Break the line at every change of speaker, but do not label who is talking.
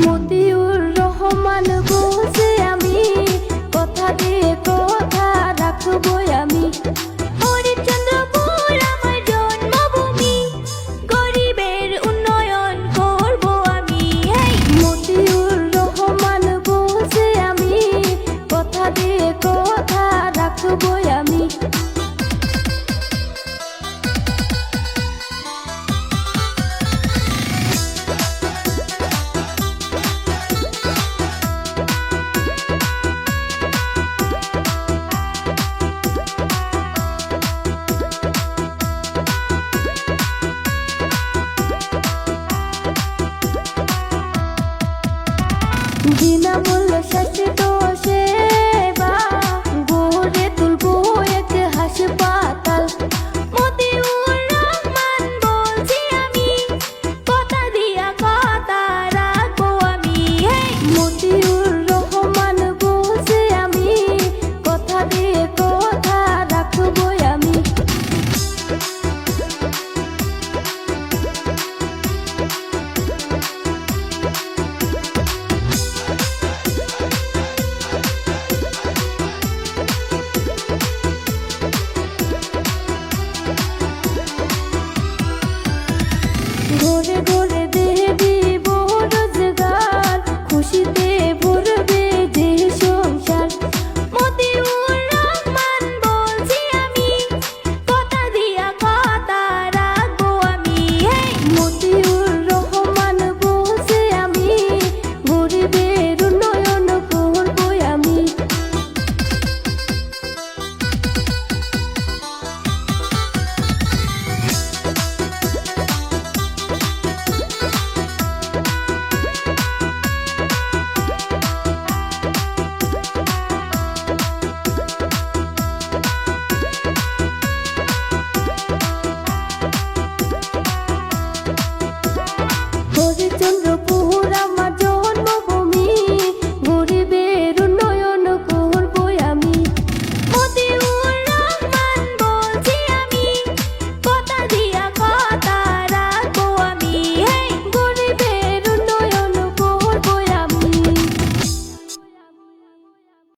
মতিউর রহমান বলছে আমি কথা দিয়ে কথা রাখবই আমি। হরিশ্চন্দ্রপুর আমার জন্মভূমি, গরিবের উন্নয়ন করব আমি। মতিউর রহমান বলছে আমি কথা দিয়ে কথা রাখবই আমি। বিনামূল্য স্বাস্থ্য